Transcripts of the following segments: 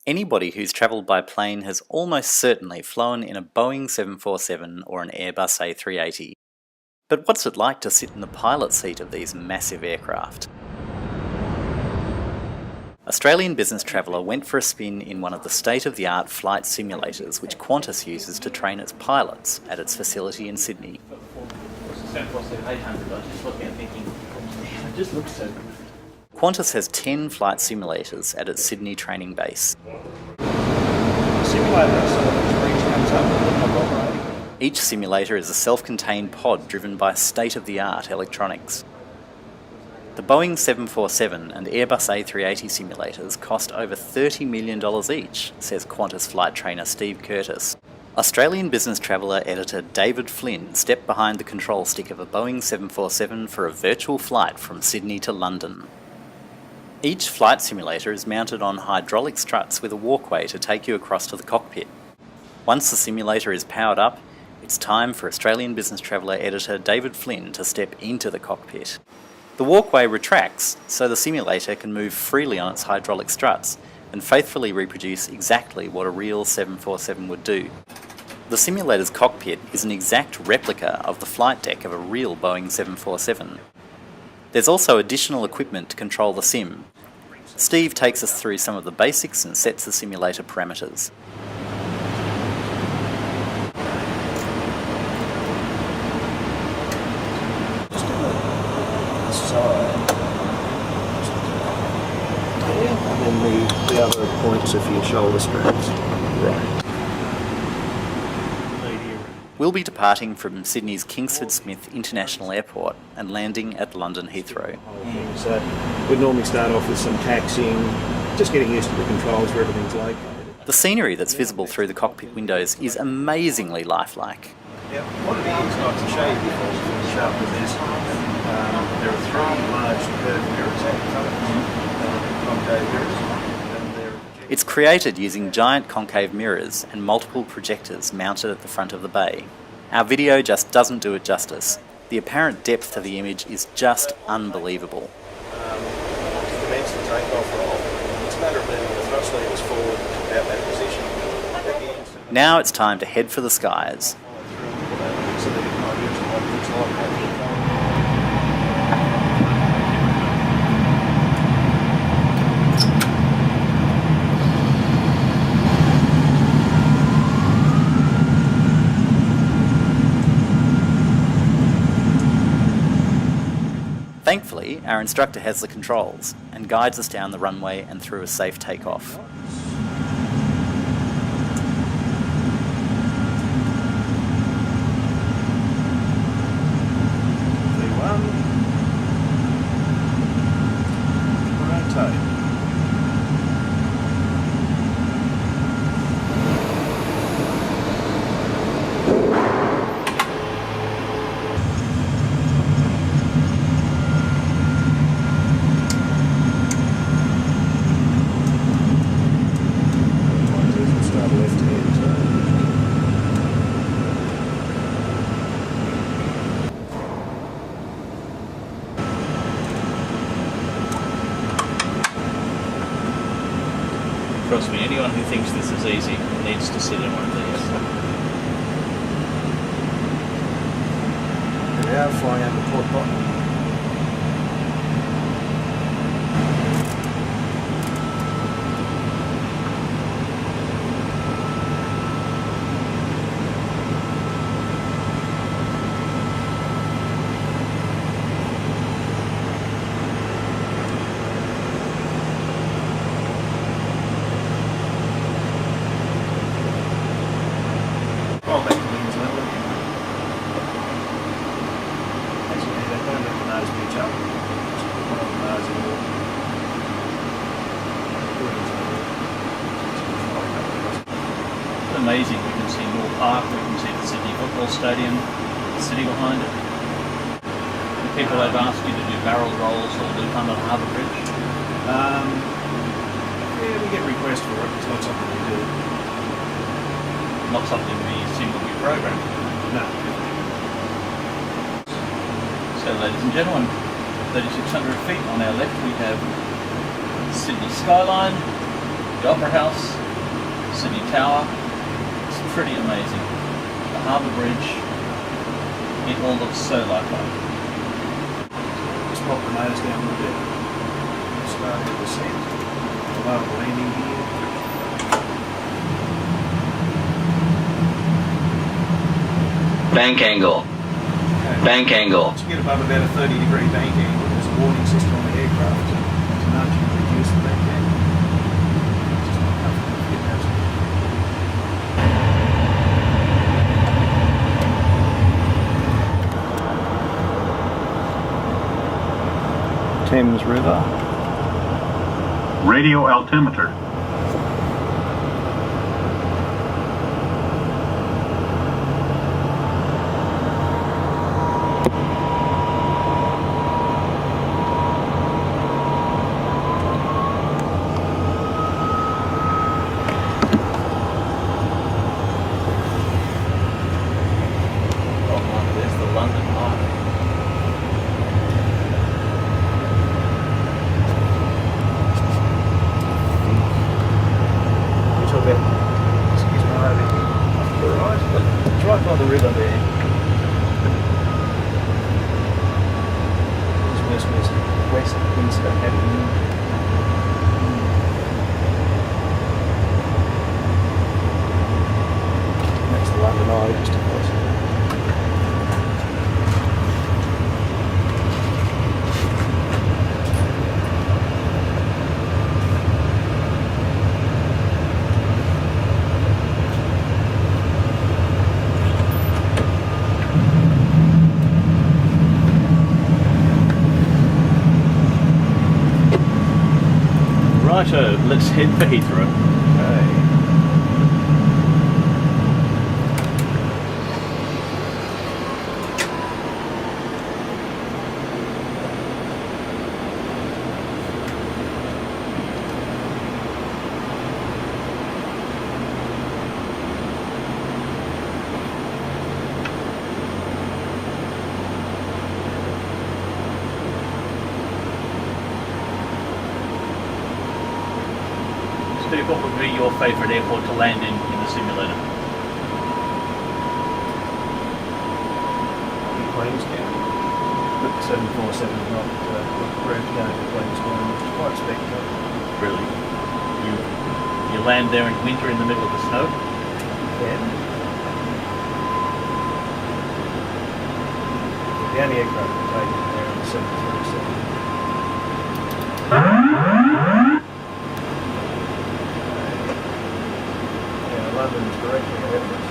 Anybody who's travelled by plane has almost certainly flown in a Boeing 747 or an Airbus A380. But what's it like to sit in the pilot seat of these massive aircraft? Australian business traveller went for a spin in one of the state-of-the-art flight simulators which Qantas uses to train its pilots at its facility in Sydney. Qantas has 10 flight simulators at its Sydney training base. Each simulator is a self-contained pod driven by state-of-the-art electronics. The Boeing 747 and Airbus A380 simulators cost over $30 million each, says Qantas flight trainer Steve Curtis. Australian business traveller editor David Flynn stepped behind the control stick of a Boeing 747 for a virtual flight from Sydney to London. Each flight simulator is mounted on hydraulic struts with a walkway to take you across to the cockpit. Once the simulator is powered up, it's time for Australian business traveller editor David Flynn to step into the cockpit. The walkway retracts so the simulator can move freely on its hydraulic struts and faithfully reproduce exactly what a real 747 would do. The simulator's cockpit is an exact replica of the flight deck of a real Boeing 747. There's also additional equipment to control the sim. Steve takes us through some of the basics and sets the simulator parameters. And then the other points are for your shoulder straps. Right. We'll be departing from Sydney's Kingsford Smith International Airport and landing at London Heathrow. So we'd normally start off with some taxiing, just getting used to the controls where everything's located. The scenery that's visible through the cockpit windows is amazingly lifelike. Yeah, what it is, like to show you before we finish up with this, there are three large curved mirrors, concave mirrors. It's created using giant concave mirrors and multiple projectors mounted at the front of the bay. Our video just doesn't do it justice. The apparent depth to the image is just unbelievable. Commence the takeoff roll. It's a matter of moving the thrust levers forward out that position. Now it's time to head for the skies. So that it might use what it looks like. Thankfully, our instructor has the controls and guides us down the runway and through a safe takeoff. Rotate. Trust me, anyone who thinks this is easy needs to sit in one of these. Here we are, flying out the port bottom. Amazing. We can see Moore Park, we can see the Sydney Football Stadium, the city behind it. And people have asked you to do barrel rolls or loop under the Harbour Bridge. Yeah, we get requests for it. It's not something we do. Not something we assume will be programmed. No. So ladies and gentlemen, 3,600 feet on our left we have Sydney skyline, Opera House, Sydney Tower. It's pretty amazing. The Harbour Bridge, it all looks so like home. Just pop the nose down a little bit. Starting to descend. Lower landing gear. Bank angle. Okay. Bank angle. Once you get above about a 30-degree bank angle, there's a warning system on the aircraft to nudge you to reduce the bank angle. It's just not comfortable to get that. Thames River. Radio altimeter. There's the London Eye. Which of them? Excuse me, over here. Right, it's right by the river there. Westminster Avenue. That's the London Eye just across there. Righto, let's head for Heathrow. Okay. Steve, what would be your favourite airport to land in the simulator? Queenstown. But 747 is not approved going to Queenstown, which is quite spectacular. Really? You land there in winter in the middle of the snow? Yeah. The only aircraft we're taking there on the 737. Yeah, London's directly ahead of us.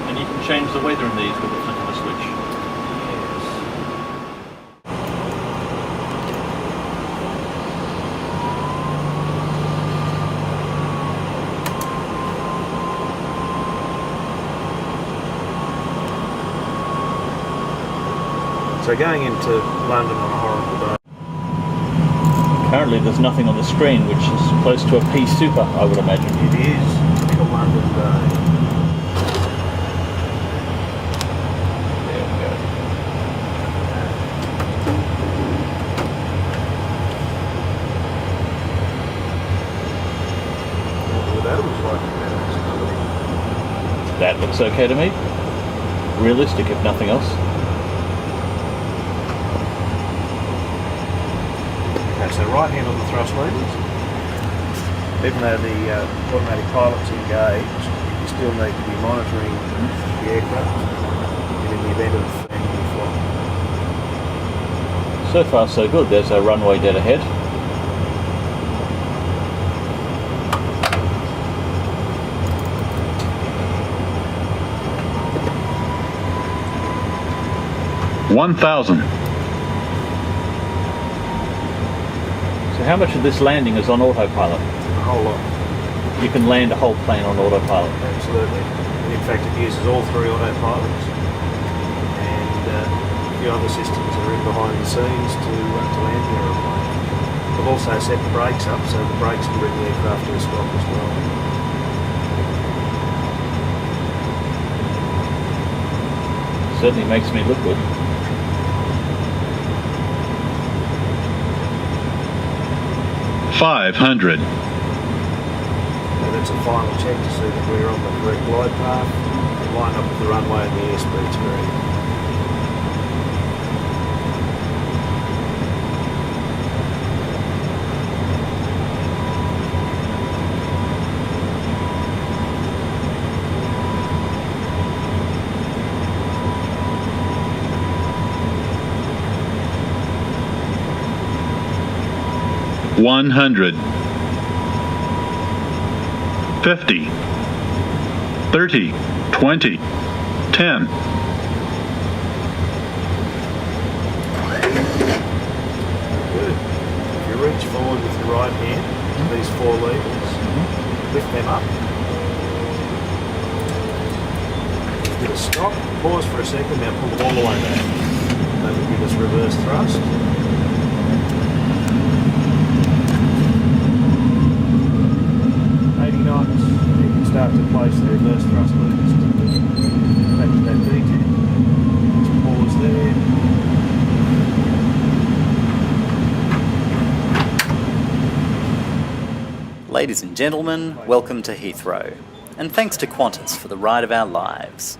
And you can change the weather in these with the flick of a switch. So going into London on a horrible day. Currently there's nothing on the screen, which is close to a pea super, I would imagine. It is a London day. There we go. Well, that was like That looks okay to me. Realistic, if nothing else. Okay, so right hand on the thrust levers. Even though the automatic pilot's engaged, you still need to be monitoring the aircraft and in the event of enemy flight. So far so good. There's a runway dead ahead. $1,000. So how much of this landing is on autopilot? A whole lot. You can land a whole plane on autopilot. Absolutely. And in fact, it uses all three autopilots. And if you few other systems that are in behind the scenes to land the aeroplane. I've also set the brakes up so the brakes can bring the aircraft to a stop as well. Certainly makes me look good. $500. Now that's a final check to see that we're on the correct glide path and line up with the runway and the airspeed screen. $100. 50. 30. 20. 10. Good. If you reach forward with your right hand to these 4 levers, lift them up. Give a stop, pause for a second, now pull them all the way back. That will give us reverse thrust. 80 knots, you can start to place the reverse thrust levers back to that detail. Just pause there. Ladies and gentlemen, welcome to Heathrow, and thanks to Qantas for the ride of our lives.